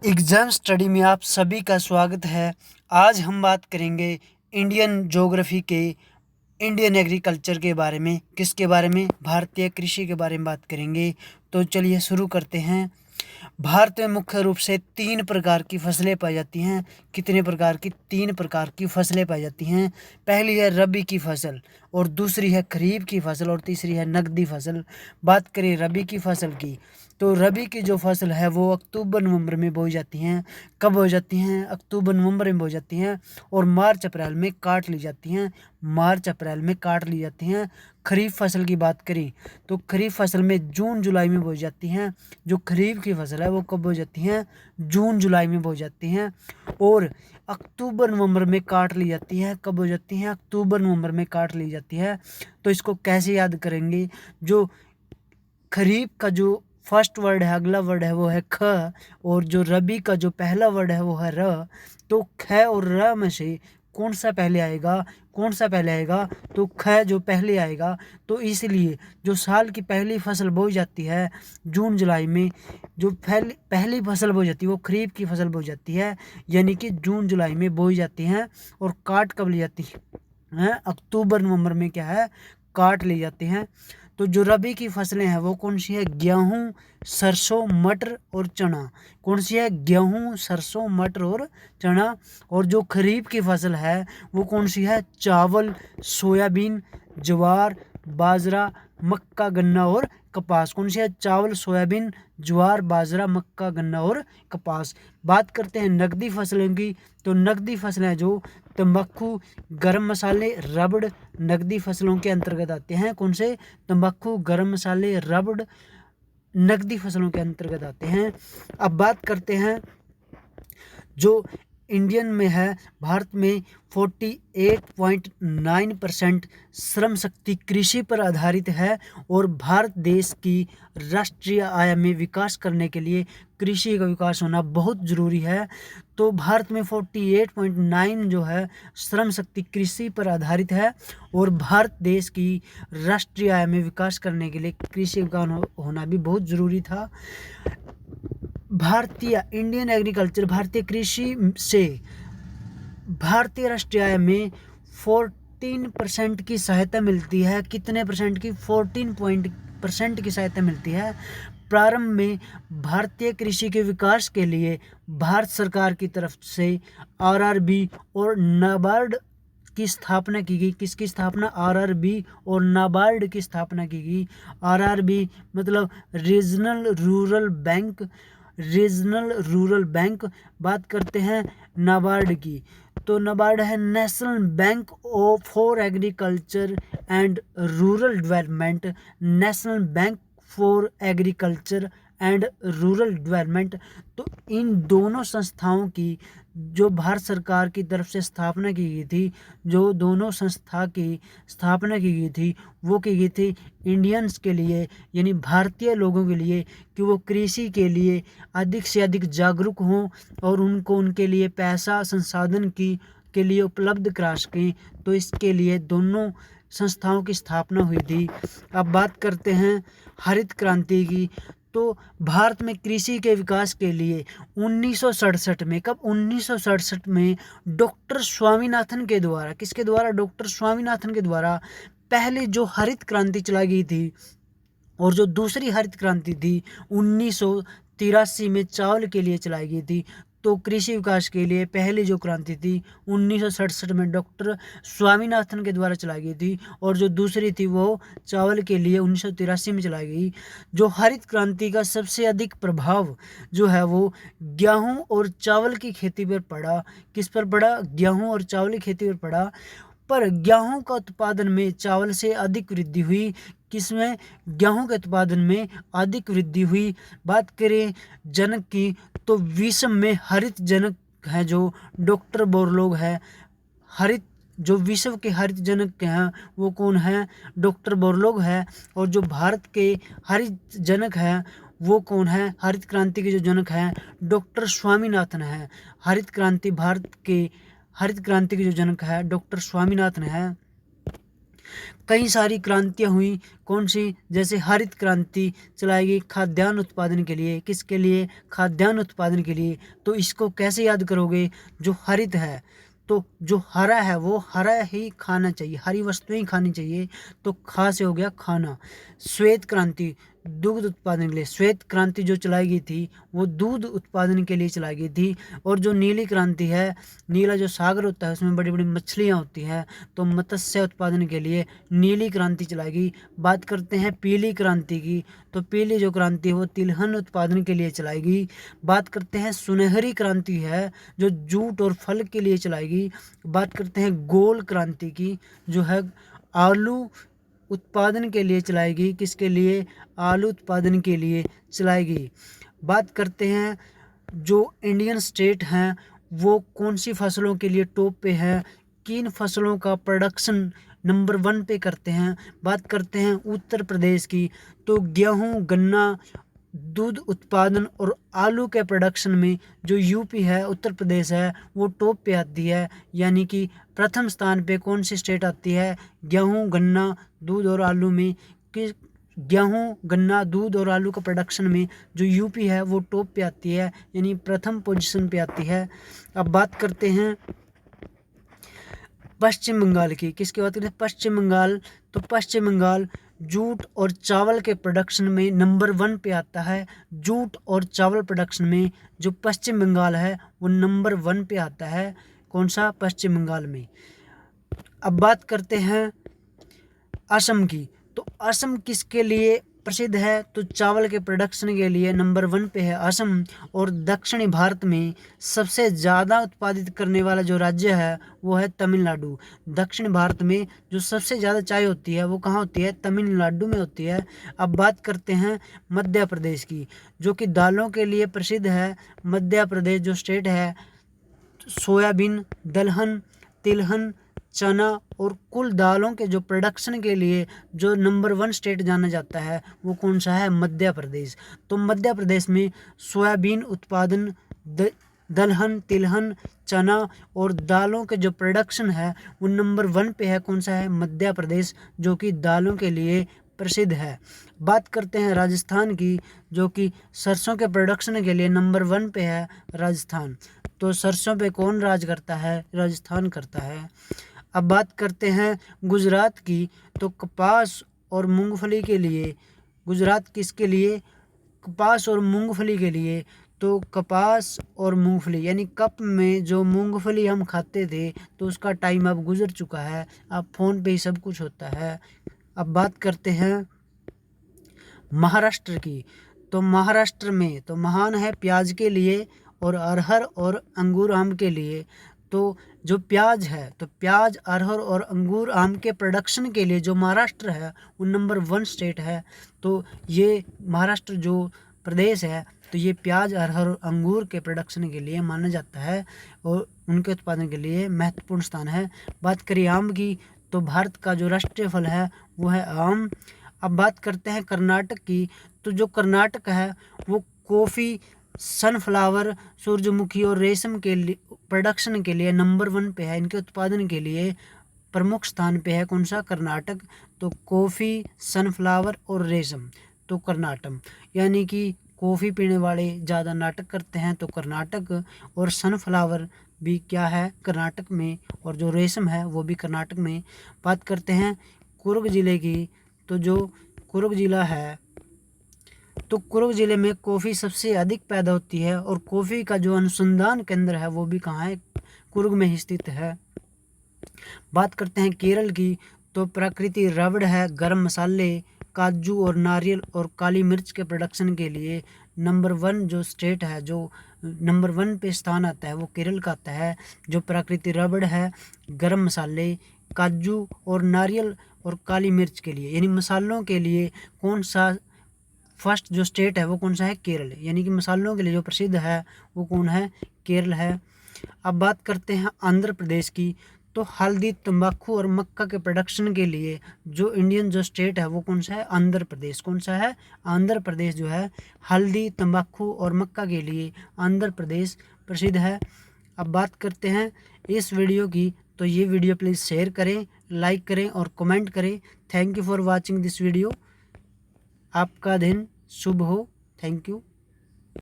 Exam study में आप सभी का स्वागत है। आज हम बात करेंगे इंडियन ज्योग्राफी के इंडियन एग्रीकल्चर के बारे में। किसके बारे में? भारतीय कृषि के बारे में बात करेंगे। तो चलिए शुरू करते हैं। भारत में मुख्य रूप से 3 प्रकार की फसलें पाई जाती हैं। कितने प्रकार की? 3 प्रकार की फसलें पाई जाती हैं। पहली है रबी की फसल, और दूसरी है खरीफ की फसल, और तीसरी है नकदी फसल। बात करें रबी की फसल की, तो रबी की जो फसल है वो अक्टूबर नवंबर में बोई जाती हैं। कब बोई जाती हैं? अक्टूबर नवंबर में बोई जाती हैं, और मार्च अप्रैल में काट ली जाती हैं। मार्च अप्रैल में काट ली जाती हैं। खरीफ फसल की बात करें तो खरीफ फसल में जून जुलाई में बोई जाती हैं। जो खरीफ की फसल है वो कब बोई जाती हैं? जून जुलाई में बोई जाती हैं। और अक्टूबर नवंबर में काट ली जाती है। कब हो जाती हैं? अक्टूबर नवंबर में काट ली जाती है। तो इसको कैसे याद करेंगे? जो खरीफ का जो फर्स्ट वर्ड है, अगला वर्ड है वो है ख, और जो रबी का जो पहला वर्ड है वो है र। तो ख और र में से कौन सा पहले आएगा? कौन सा पहले आएगा? तो ख जो पहले आएगा। तो इसलिए जो साल की पहली फसल बोई जाती है जून जुलाई में, जो पहली फसल बोई जाती है वो खरीफ की फसल बोई जाती है, यानी कि जून जुलाई में बोई जाती हैं। और काट कब ली जाती है? अक्टूबर नवंबर में क्या है? काट ली जाती हैं। तो जो रबी की फसलें हैं वो कौन सी है? गेहूँ, सरसों, मटर और चना। कौन सी है? गेहूँ, सरसों, मटर और चना। और जो खरीफ की फसल है वो कौन सी है? चावल, सोयाबीन, ज्वार, बाजरा, मक्का, गन्ना और कपास। कौन सी है? चावल, सोयाबीन, ज्वार, बाजरा, मक्का, गन्ना और कपास। बात करते हैं नकदी फसलों की, तो नकदी फसलें जो तंबाकू, गरम मसाले, रबड़ नकदी फसलों के अंतर्गत आते हैं। कौन से? तंबाकू, गरम मसाले, रबड़ नकदी फसलों के अंतर्गत आते हैं। अब बात करते हैं जो इंडियन में है, भारत में 48.9% श्रम शक्ति कृषि पर आधारित है। और भारत देश की राष्ट्रीय आय में विकास करने के लिए कृषि का विकास होना बहुत ज़रूरी है। तो भारत में 48.9 जो है श्रम शक्ति कृषि पर आधारित है, और भारत देश की राष्ट्रीय आय में विकास करने के लिए कृषि विकास होना भी बहुत ज़रूरी था। इंडियन एग्रीकल्चर, भारतीय कृषि से भारतीय राष्ट्रीय आय में 14% की सहायता मिलती है। कितने परसेंट की? 14% की सहायता मिलती है। प्रारंभ में भारतीय कृषि के विकास के लिए भारत सरकार की तरफ से आरआरबी और नाबार्ड की स्थापना की गई। किसकी स्थापना? आरआरबी और नाबार्ड की स्थापना की गई। आरआरबी मतलब रीजनल रूरल बैंक। बात करते हैं नाबार्ड की, तो नाबार्ड है national bank for agriculture and rural development. National bank for agriculture and rural development. तो इन दोनों संस्थाओं की जो भारत सरकार की तरफ से स्थापना की गई थी, जो दोनों संस्था की स्थापना की गई थी वो की गई थी इंडियंस के लिए, यानी भारतीय लोगों के लिए, कि वो कृषि के लिए अधिक से अधिक जागरूक हों और उनको उनके लिए पैसा संसाधन के लिए उपलब्ध करा सकें। तो इसके लिए दोनों संस्थाओं की स्थापना हुई थी। अब बात करते हैं हरित क्रांति की, तो भारत में कृषि के विकास के लिए 1967 में, कब? 1967 में डॉक्टर स्वामीनाथन के द्वारा, किसके द्वारा? डॉक्टर स्वामीनाथन के द्वारा पहले जो हरित क्रांति चलाई गई थी, और जो दूसरी हरित क्रांति थी 1983 में चावल के लिए चलाई गई थी। तो कृषि विकास के लिए पहली जो क्रांति थी 1967 में डॉक्टर स्वामीनाथन के द्वारा चलाई गई थी, और जो दूसरी थी वो चावल के लिए 1983 में चलाई गई। जो हरित क्रांति का सबसे अधिक प्रभाव जो है वो गेहूँ और चावल की खेती पर पड़ा। किस पर पड़ा? गेहूँ और चावल की खेती पर पड़ा। पर गेहूं का उत्पादन में चावल से अधिक वृद्धि हुई। किसमें? गेहूं के उत्पादन में अधिक वृद्धि हुई। बात करें जनक की, तो विश्व में हरित जनक है जो डॉक्टर बोरलॉग है। हरित जो विश्व के हरित जनक हैं वो कौन है? डॉक्टर बोरलॉग है। और जो भारत के हरित जनक हैं वो कौन है? हरित क्रांति के जो जनक हैं डॉक्टर स्वामीनाथन है। भारत के हरित क्रांति के जो जनक है डॉक्टर स्वामीनाथन है। कई सारी क्रांतियाँ हुई, कौन सी, जैसे हरित क्रांति चलाई गई खाद्यान्न उत्पादन के लिए। किसके लिए? खाद्यान्न उत्पादन के लिए। तो इसको कैसे याद करोगे? जो हरित है, तो जो हरा है वो हरा ही खाना चाहिए, हरी वस्तुएं ही खानी चाहिए। तो खा से हो गया खाना। श्वेत क्रांति दुग्ध उत्पादन के लिए, श्वेत क्रांति जो चलाई गई थी वो दूध उत्पादन के लिए चलाई गई थी। और जो नीली क्रांति है, नीला जो सागर होता है उसमें बड़ी बड़ी मछलियाँ होती हैं, तो मत्स्य उत्पादन के लिए नीली क्रांति चलाई गई। बात करते हैं पीली क्रांति की, तो पीली जो क्रांति है वो तिलहन उत्पादन के लिए चलाई गई। बात करते हैं सुनहरी क्रांति है जो जूट और फल के लिए चलाई गई। बात करते हैं गोल क्रांति की, जो है आलू उत्पादन के लिए चलाई गई। किसके लिए? आलू उत्पादन के लिए चलाई गई। बात करते हैं जो इंडियन स्टेट हैं वो कौन सी फसलों के लिए टॉप पे हैं, किन फसलों का प्रोडक्शन नंबर 1 पे करते हैं। बात करते हैं उत्तर प्रदेश की, तो गेहूं, गन्ना, दूध उत्पादन और आलू के प्रोडक्शन में जो यूपी है, उत्तर प्रदेश है, वो टॉप पे आती है। यानी कि प्रथम स्थान पे कौन सी स्टेट आती है? गेहूं, गन्ना, दूध और आलू में कि गेहूं, गन्ना, दूध और आलू का प्रोडक्शन में जो यूपी है वो टॉप पे आती है, यानी प्रथम पोजीशन पे आती है। अब बात करते हैं पश्चिम बंगाल की। किसकी बात करते हैं? पश्चिम बंगाल। तो पश्चिम बंगाल जूट और चावल के प्रोडक्शन में नंबर 1 पे आता है। जूट और चावल प्रोडक्शन में जो पश्चिम बंगाल है वो नंबर 1 पे आता है। कौन सा? पश्चिम बंगाल में। अब बात करते हैं असम की, तो असम किसके लिए प्रसिद्ध है? तो चावल के प्रोडक्शन के लिए नंबर 1 पे है असम। और दक्षिणी भारत में सबसे ज़्यादा उत्पादित करने वाला जो राज्य है वो है तमिलनाडु। दक्षिण भारत में जो सबसे ज़्यादा चाय होती है वो कहाँ होती है? तमिलनाडु में होती है। अब बात करते हैं मध्य प्रदेश की, जो कि दालों के लिए प्रसिद्ध है। मध्य प्रदेश जो स्टेट है, सोयाबीन, दलहन, तिलहन, चना और कुल दालों के जो प्रोडक्शन के लिए जो नंबर 1 स्टेट जाना जाता है वो कौन सा है? मध्य प्रदेश। तो मध्य प्रदेश में सोयाबीन उत्पादन, दलहन, तिलहन, चना और दालों के जो प्रोडक्शन है वो नंबर 1 पे है। कौन सा है? मध्य प्रदेश, जो कि दालों के लिए प्रसिद्ध है। बात करते हैं राजस्थान की, जो कि सरसों के प्रोडक्शन के लिए नंबर 1 पे है राजस्थान। तो सरसों पे कौन राज करता है? राजस्थान करता है। अब बात करते हैं गुजरात की, तो कपास और मूंगफली के लिए, गुजरात किसके लिए? कपास और मूंगफली के लिए। तो कपास और मूंगफली यानी कप में जो मूंगफली हम खाते थे तो उसका टाइम अब गुजर चुका है, अब फ़ोन पे ही सब कुछ होता है। अब बात करते हैं महाराष्ट्र की, तो महाराष्ट्र में तो महान है प्याज के लिए और अरहर और अंगूर आम के लिए। तो जो प्याज है, तो प्याज, अरहर और अंगूर आम के प्रोडक्शन के लिए जो महाराष्ट्र है वो नंबर 1 स्टेट है। तो ये महाराष्ट्र जो प्रदेश है तो ये प्याज, अरहर और अंगूर के प्रोडक्शन के लिए माना जाता है और उनके उत्पादन के लिए महत्वपूर्ण स्थान है। बात करें आम की, तो भारत का जो राष्ट्रीय फल है वो है आम। अब बात करते हैं कर्नाटक की, तो जो कर्नाटक है वो कॉफ़ी, सनफ्लावर, सूरजमुखी और रेशम के लिए प्रोडक्शन के लिए नंबर 1 पे है। इनके उत्पादन के लिए प्रमुख स्थान पे है। कौन सा? कर्नाटक। तो कॉफ़ी, सनफ्लावर और रेशम, तो कर्नाटक। यानी कि कॉफ़ी पीने वाले ज़्यादा नाटक करते हैं तो कर्नाटक, और सनफ्लावर भी क्या है? कर्नाटक में, और जो रेशम है वो भी कर्नाटक में। बात करते हैं कुर्ग ज़िले की, तो जो कुर्ग ज़िला है, तो कुर्ग ज़िले में कॉफ़ी सबसे अधिक पैदा होती है और कॉफ़ी का जो अनुसंधान केंद्र है वो भी कहाँ है? कुर्ग में ही स्थित है। बात करते हैं केरल की, तो प्राकृतिक रबड़ है, गरम मसाले, काजू और नारियल और काली मिर्च के प्रोडक्शन के लिए नंबर 1 जो स्टेट है, जो नंबर 1 पे स्थान आता है वो केरल का आता है। जो प्राकृतिक रबड़ है, गरम मसाले, काजू और नारियल और काली मिर्च के लिए, यानी मसालों के लिए कौन सा फर्स्ट जो स्टेट है वो कौन सा है? केरल। यानी कि मसालों के लिए जो प्रसिद्ध है वो कौन है? केरल है। अब बात करते हैं आंध्र प्रदेश की, तो हल्दी, तंबाकू और मक्का के प्रोडक्शन के लिए जो इंडियन जो स्टेट है वो कौन सा है? आंध्र प्रदेश। कौन सा है? आंध्र प्रदेश जो है हल्दी, तंबाकू और मक्का के लिए आंध्र प्रदेश प्रसिद्ध है। अब बात करते हैं इस वीडियो की, तो ये वीडियो प्लीज़ शेयर करें, लाइक करें और कमेंट करें। Thank you for watching this video. आपका दिन शुभ हो। Thank you.